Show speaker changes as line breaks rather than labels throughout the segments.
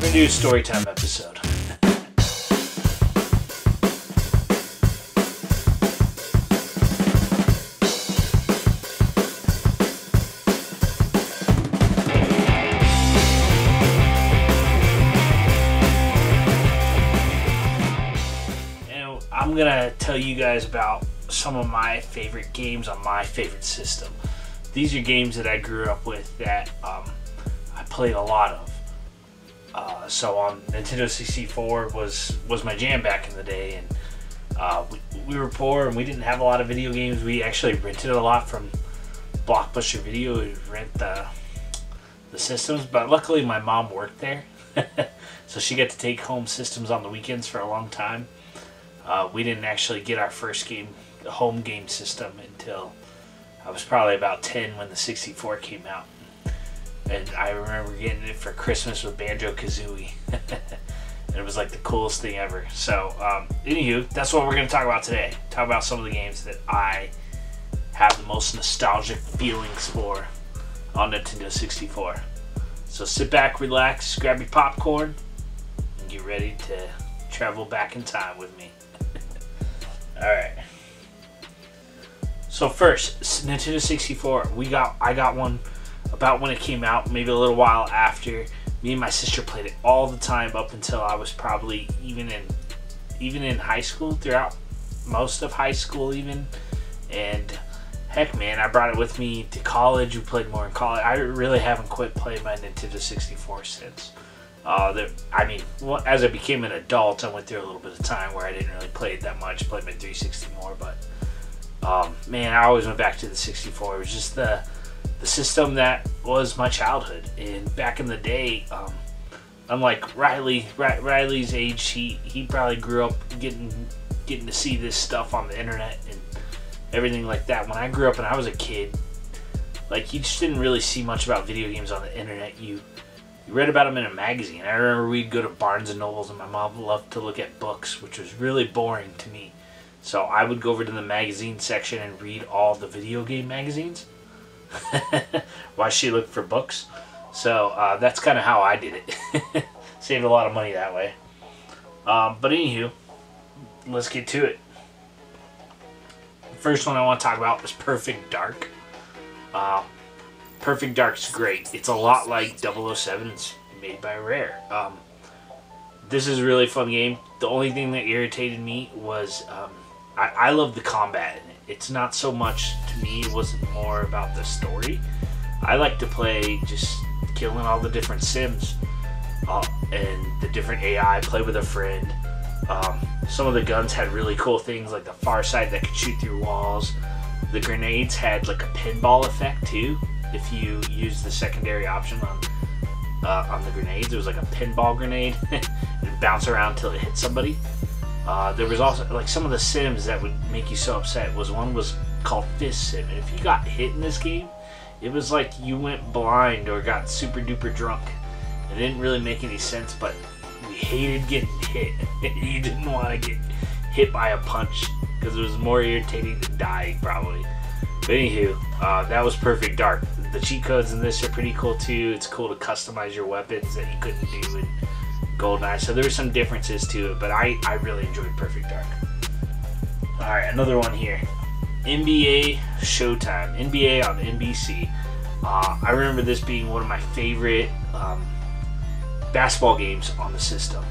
gonna do a Storytime episode. And I'm gonna tell you guys about some of my favorite games on my favorite system. These are games that I grew up with that I played a lot of. So on Nintendo 64 was my jam back in the day, and we were poor and we didn't have a lot of video games. We actually rented a lot from Blockbuster Video. We'd rent the systems, but luckily my mom worked there, so she got to take home systems on the weekends for a long time. We didn't actually get our first home game system until I was probably about 10 when the 64 came out. And I remember getting it for Christmas with Banjo-Kazooie. And it was like the coolest thing ever. So, anywho, that's what we're going to talk about today. Talk about some of the games that I have the most nostalgic feelings for on Nintendo 64. So sit back, relax, grab your popcorn, and get ready to travel back in time with me. Alright. So first, Nintendo 64, I got one about when it came out, maybe a little while after. Me and my sister played it all the time up until I was probably even in high school, throughout most of high school even. And heck man, I brought it with me to college. We played more in college. I really haven't quit playing my Nintendo 64 since. As I became an adult, I went through a little bit of time where I didn't really play it that much. Played my 360 more, but man, I always went back to the 64. It was just the system that was my childhood. And back in the day, unlike Riley's age, he probably grew up getting to see this stuff on the internet and everything like that. When I grew up and I was a kid, like, you just didn't really see much about video games on the internet. You read about them in a magazine. I remember we'd go to Barnes and Nobles, and my mom loved to look at books, which was really boring to me. So I would go over to the magazine section and read all the video game magazines while she looked for books. So that's kind of how I did it. Saved a lot of money that way. But anywho, let's get to it. The first one I want to talk about is Perfect Dark. Perfect Dark's great. It's a lot like 007. It's made by Rare. This is a really fun game. The only thing that irritated me was I love the combat in it. It's not so much, to me, it wasn't more about the story. I like to play just killing all the different sims and the different AI, play with a friend. Some of the guns had really cool things like the far side that could shoot through walls. The grenades had like a pinball effect too. If you use the secondary option on the grenades, it was like a pinball grenade. It'd bounce around until it hit somebody. There was also, like, some of the sims that would make you so upset. One was called Fist Sim, and if you got hit in this game, it was like you went blind or got super duper drunk. It didn't really make any sense, but we hated getting hit. You didn't want to get hit by a punch because it was more irritating than dying, probably. But anywho, that was Perfect Dark. The cheat codes in this are pretty cool too. It's cool to customize your weapons that you couldn't do in GoldenEye. So there were some differences to it, but I really enjoyed Perfect Dark. Alright, another one here. NBA Showtime. NBA on NBC. I remember this being one of my favorite basketball games on the system.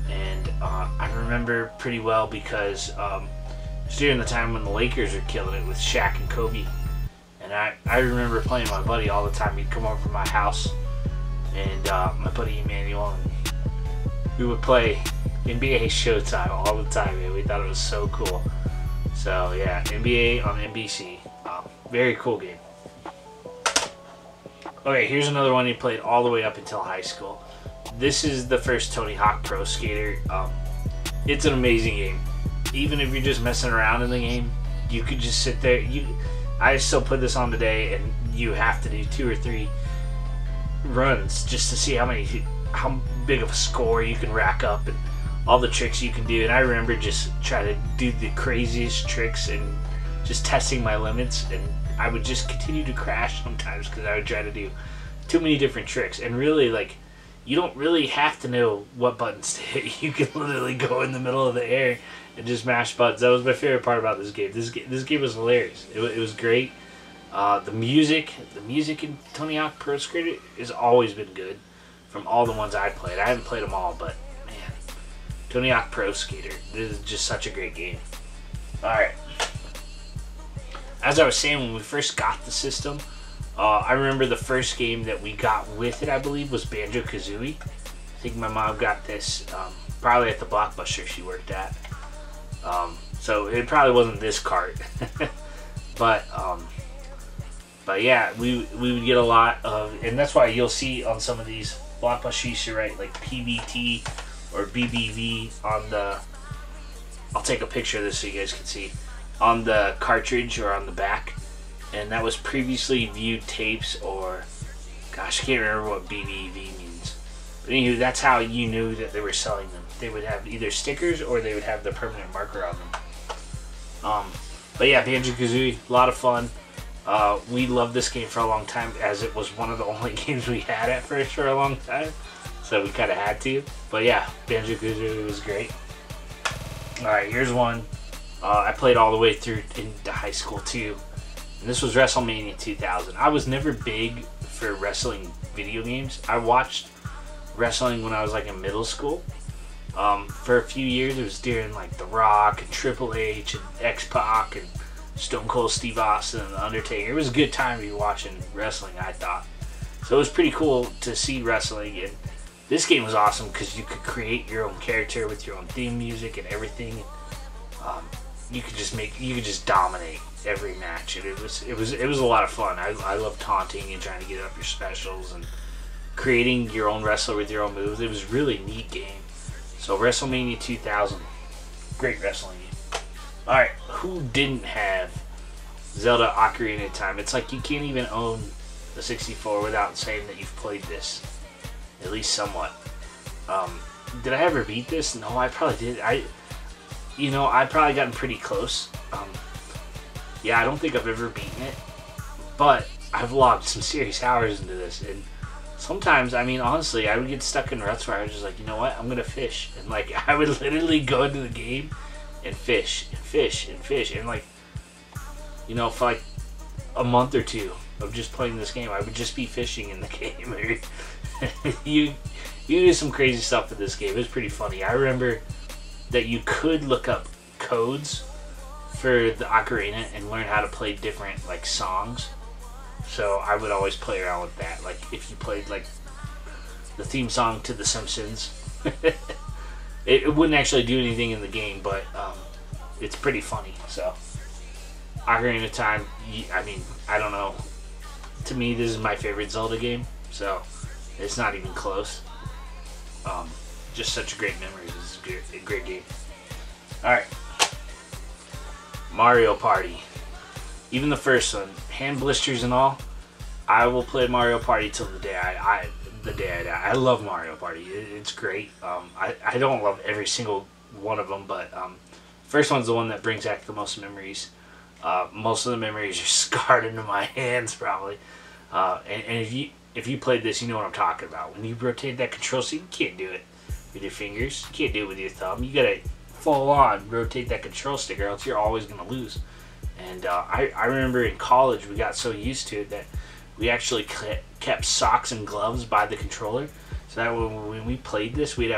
And I remember pretty well because it was during the time when the Lakers were killing it with Shaq and Kobe. And I remember playing with my buddy all the time. He'd come over to my house, and my buddy Emmanuel, and we would play NBA Showtime all the time, man. We thought it was so cool. So yeah, NBA on NBC. Very cool game. Okay, here's another one you played all the way up until high school. This is the first Tony Hawk Pro Skater. It's an amazing game. Even if you're just messing around in the game, you could just sit there. I still put this on today, and you have to do 2 or 3 runs just to see how big of a score you can rack up and all the tricks you can do. And I remember just trying to do the craziest tricks and just testing my limits, and I would just continue to crash sometimes because I would try to do too many different tricks. And really, like, you don't really have to know what buttons to hit. You can literally go in the middle of the air and just mash buttons. That was my favorite part about this game. This game was hilarious. It was great. The music in Tony Hawk Pro Skater has always been good. From all the ones I played, I haven't played them all, but man, Tony Hawk Pro Skater, this is just such a great game. All right. As I was saying, when we first got the system, I remember the first game that we got with it, I believe, was Banjo-Kazooie. I think my mom got this probably at the Blockbuster she worked at. So it probably wasn't this cart. But yeah, we would get a lot of, and that's why you'll see on some of these Blockbuster used to write like PBT or BBV on the, I'll take a picture of this so you guys can see, on the cartridge or on the back. And that was previously viewed tapes, or gosh, I can't remember what BBV means. But anyway, that's how you knew that they were selling them. They would have either stickers or they would have the permanent marker on them. But yeah, Banjo-Kazooie, a lot of fun. We loved this game for a long time, as it was one of the only games we had at first for a long time. So we kind of had to. But yeah, Banjo-Kazooie was great. Alright, here's one. I played all the way through into high school too. And this was WrestleMania 2000. I was never big for wrestling video games. I watched wrestling when I was like in middle school. For a few years, it was during like The Rock and Triple H and X-Pac and Stone Cold Steve Austin and The Undertaker. It was a good time to be watching wrestling, I thought. So it was pretty cool to see wrestling. And this game was awesome because you could create your own character with your own theme music and everything. You could just dominate every match, and it was a lot of fun. I loved taunting and trying to get up your specials and creating your own wrestler with your own moves. It was a really neat game. So WrestleMania 2000, great wrestling game. All right, who didn't have Zelda Ocarina of Time? It's like you can't even own the 64 without saying that you've played this, at least somewhat. Did I ever beat this? No, I probably did. I probably gotten pretty close. Yeah, I don't think I've ever beaten it, but I've logged some serious hours into this, and sometimes, I mean, honestly, I would get stuck in ruts where I was just like, you know what, I'm gonna fish, and like, I would literally go into the game and fish, and fish, and fish, and like, you know, for like a month or two of just playing this game, I would just be fishing in the game. you do some crazy stuff with this game. It was pretty funny. I remember that you could look up codes for the ocarina and learn how to play different like songs. So I would always play around with that. Like if you played like the theme song to The Simpsons, it wouldn't actually do anything in the game, but it's pretty funny. So Ocarina of Time, I mean, I don't know. To me, this is my favorite Zelda game, so it's not even close. Just such great memories. It's a great game. Alright. Mario Party. Even the first one, hand blisters and all, I will play Mario Party till the day I die. I love Mario Party. It's great. I don't love every single one of them, but first one's the one that brings back the most memories. Most of the memories are scarred into my hands, probably. And if you played this, you know what I'm talking about. When you rotate that control stick, you can't do it with your fingers. You can't do it with your thumb. You gotta full on rotate that control stick, or else you're always gonna lose. And I remember in college we got so used to it that we actually kept socks and gloves by the controller, so that when we played this, we'd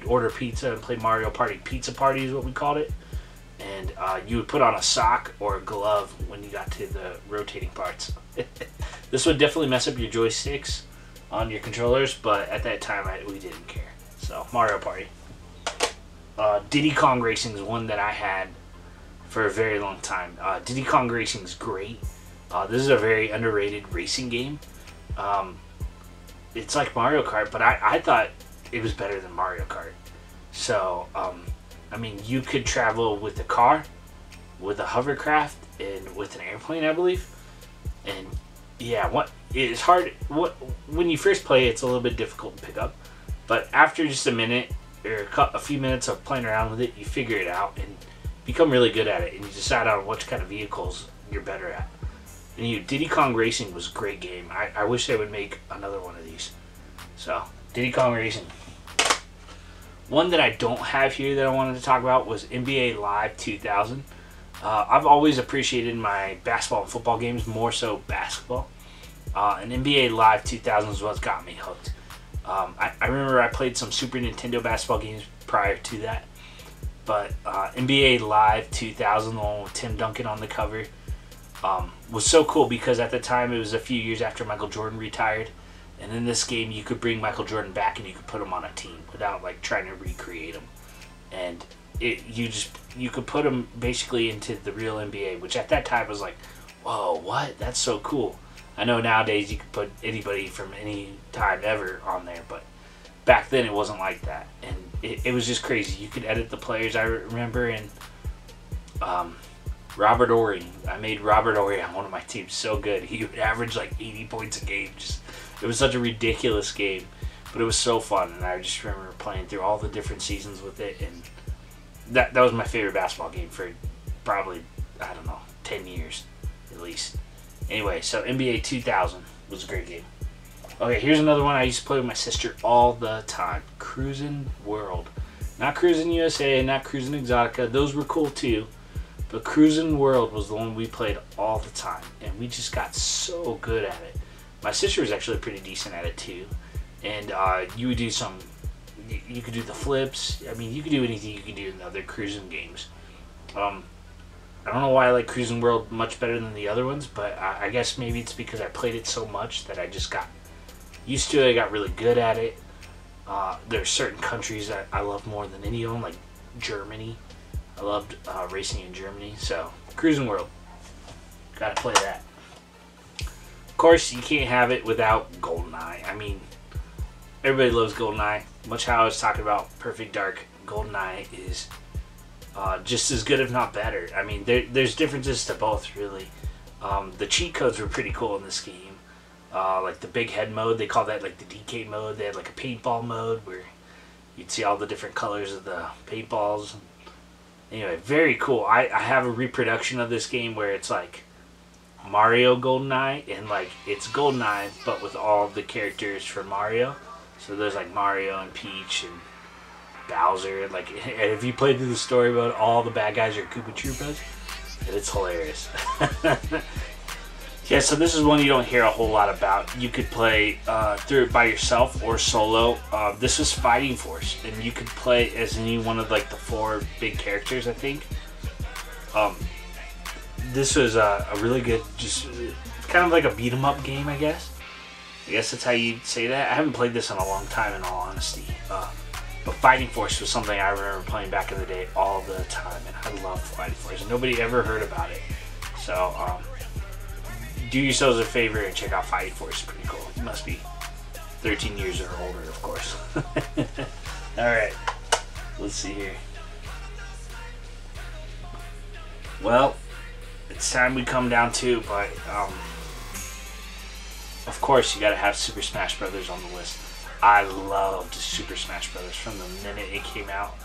order pizza and play Mario Party. Pizza Party is what we called it. And you would put on a sock or a glove when you got to the rotating parts. This would definitely mess up your joysticks on your controllers, but at that time we didn't care. So Mario Party. Diddy Kong Racing is one that I had for a very long time. Diddy Kong Racing is great. This is a very underrated racing game. It's like Mario Kart, but I thought it was better than Mario Kart. So, I mean, you could travel with a car, with a hovercraft, and with an airplane, I believe. And yeah, it's hard. When you first play, it's a little bit difficult to pick up, but after just a minute or a few minutes of playing around with it, you figure it out and become really good at it, and you decide on what kind of vehicles you're better at. And Diddy Kong Racing was a great game. I wish they would make another one of these. So Diddy Kong Racing. One that I don't have here that I wanted to talk about was NBA Live 2000. I've always appreciated my basketball and football games, more so basketball. And NBA Live 2000 is what's got me hooked. I remember I played some Super Nintendo basketball games prior to that. But NBA Live 2000, the one with Tim Duncan on the cover, was so cool because at the time it was a few years after Michael Jordan retired. And in this game you could bring Michael Jordan back and you could put him on a team without like trying to recreate him. And you could put him basically into the real NBA, which at that time was like, whoa, what? That's so cool. I know nowadays you could put anybody from any time ever on there, but back then it wasn't like that. And it was just crazy. You could edit the players. I remember in Robert Ory. I made Robert Ory on one of my teams so good. He would average like 80 points a game. It was such a ridiculous game, but it was so fun. And I just remember playing through all the different seasons with it. And that was my favorite basketball game for probably, I don't know, 10 years at least. Anyway, so NBA 2000 was a great game. Okay, here's another one I used to play with my sister all the time. Cruisin' World. Not Cruisin' USA, not Cruisin' Exotica. Those were cool too. But Cruisin' World was the one we played all the time. And we just got so good at it. My sister was actually pretty decent at it too. And you would do you could do the flips. I mean, you could do anything you could do in other cruising games. I don't know why I like Cruisin' World much better than the other ones, but I guess maybe it's because I played it so much that I just got used to it. I got really good at it. There are certain countries that I love more than any of them, like Germany. I loved racing in Germany, so Cruisin' World. Gotta play that. Of course, you can't have it without GoldenEye. I mean, everybody loves GoldenEye. Much how I was talking about Perfect Dark, GoldenEye is just as good, if not better. I mean, there's differences to both, really. The cheat codes were pretty cool in this game. Like the big head mode, they call that like the DK mode. They had like a paintball mode where you'd see all the different colors of the paintballs. Anyway, very cool. I have a reproduction of this game where it's like Mario GoldenEye, and like it's GoldenEye but with all the characters from Mario. So there's like Mario and Peach and Bowser, and if you play through the story mode, all the bad guys are Koopa Troopas, and it's hilarious. Yeah, so this is one you don't hear a whole lot about. You could play through it by yourself or solo. This was Fighting Force, and you could play as any one of like the 4 big characters, I think. This was a really good, just kind of like a beat 'em up game, I guess. I guess that's how you'd say that. I haven't played this in a long time, in all honesty. But Fighting Force was something I remember playing back in the day all the time, and I love Fighting Force. Nobody ever heard about it. So, do yourselves a favor and check out Fighting Force. It's pretty cool. You must be 13 years or older, of course. Alright, let's see here. Well, it's time we come down to, but of course you gotta have Super Smash Brothers on the list. I loved Super Smash Brothers from the minute it came out.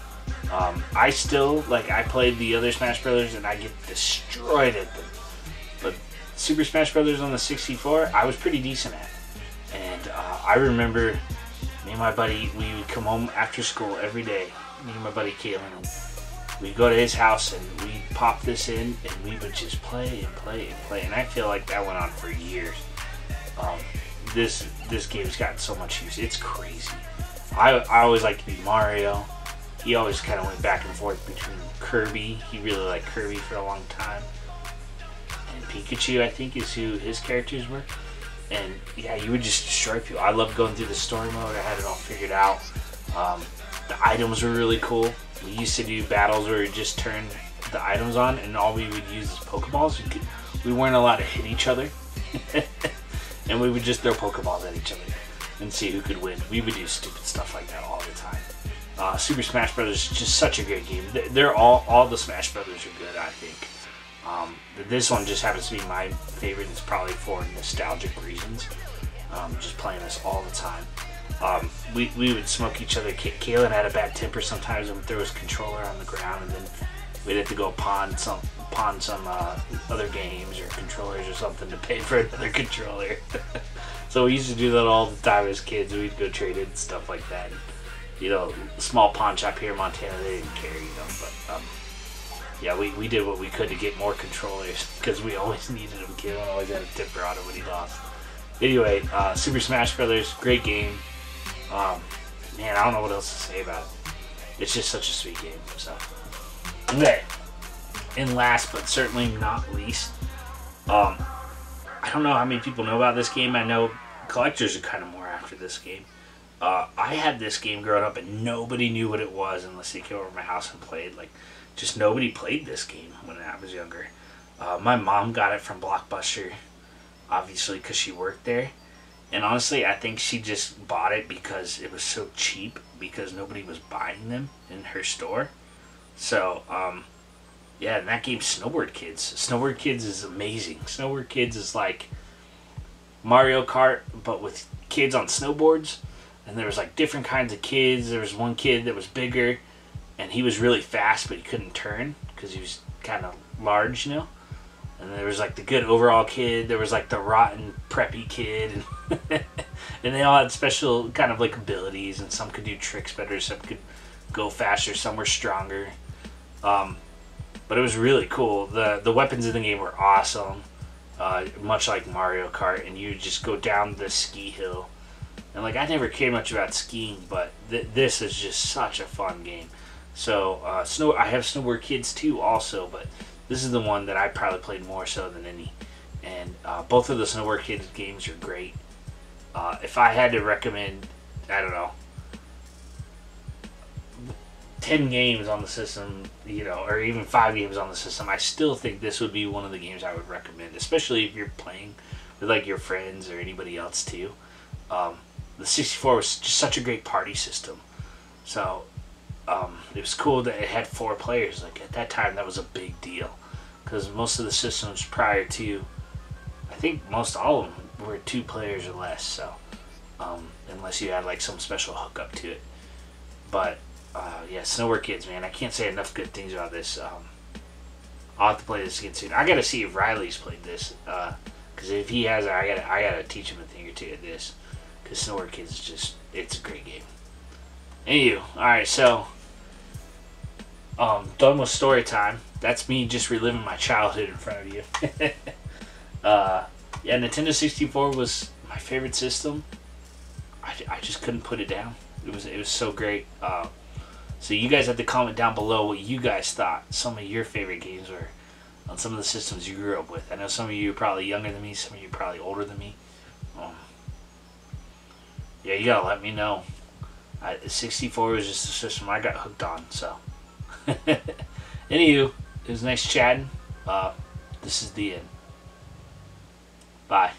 I still, I played the other Smash Brothers and I get destroyed at them. But Super Smash Brothers on the 64, I was pretty decent at. And I remember me and my buddy, we would come home after school every day, me and my buddy Kalen, and we'd go to his house and we'd pop this in and we would just play and play and play. And I feel like that went on for years. This game's gotten so much use. It's crazy. I always liked to be Mario. He always kind of went back and forth between Kirby. He really liked Kirby for a long time. And Pikachu, I think, is who his characters were. And yeah, you would just destroy people. I loved going through the story mode. I had it all figured out. The items were really cool. We used to do battles where we just turned the items on and all we would use is Pokeballs. We weren't allowed to hit each other. And we would just throw Pokeballs at each other and see who could win. We would do stupid stuff like that all the time. Super Smash Brothers is just such a great game. They're all the Smash Brothers are good, I think. This one just happens to be my favorite. It's probably for nostalgic reasons. Just playing this all the time. We would smoke each other. Kalen had a bad temper sometimes and would throw his controller on the ground, and then we'd have to go pawn some other games or controllers or something to pay for another controller. So we used to do that all the time as kids. We'd go trade in stuff like that. And, you know, small pawn shop here in Montana, they didn't care, you know. But yeah, we did what we could to get more controllers because we always needed them. Kid always had a tipper on him when he lost. Anyway, Super Smash Brothers, great game. Man, I don't know what else to say about it. It's just such a sweet game. So, okay. And last but certainly not least, I don't know how many people know about this game. I know collectors are kind of more after this game. I had this game growing up and nobody knew what it was unless they came over to my house and played. Like, just nobody played this game when I was younger. My mom got it from Blockbuster, obviously because she worked there. And honestly, I think she just bought it because it was so cheap because nobody was buying them in her store. So, yeah, and that game, Snowboard Kids. Snowboard Kids is amazing. Snowboard Kids is like Mario Kart, but with kids on snowboards. And there was like different kinds of kids. There was one kid that was bigger, and he was really fast, but he couldn't turn because he was kind of large, you know. And there was like the good overall kid. There was like the rotten preppy kid, and they all had special kind of like abilities. And some could do tricks better, some could go faster, some were stronger. But it was really cool. The weapons in the game were awesome, much like Mario Kart. And you just go down the ski hill, and like I never cared much about skiing, but this is just such a fun game. So I have Snowboard Kids too, also, but this is the one that I probably played more so than any. And both of the Snowboard Kids games are great. If I had to recommend, I don't know, 10 games on the system, you know, or even 5 games on the system, I still think this would be one of the games I would recommend, especially if you're playing with like your friends or anybody else too. The 64 was just such a great party system. So it was cool that it had 4 players. Like at that time, that was a big deal because most of the systems prior to, I think most all of them were 2 players or less. So unless you had like some special hookup to it, but yeah, Snowboard Kids, man, I can't say enough good things about this. I'll have to play this again soon. I gotta see if Riley's played this because if he has, I gotta teach him a thing or two at this because Snowboard Kids is just, it's a great game. Anywho, alright, so done with story time. That's me just reliving my childhood in front of you. Yeah, Nintendo 64 was my favorite system. I just couldn't put it down. It was so great. So you guys have to comment down below what you guys thought some of your favorite games were on some of the systems you grew up with. I know some of you are probably younger than me, some of you are probably older than me. Yeah, you gotta let me know. 64 was just the system I got hooked on, so. Anywho, it was nice chatting. This is the end. Bye.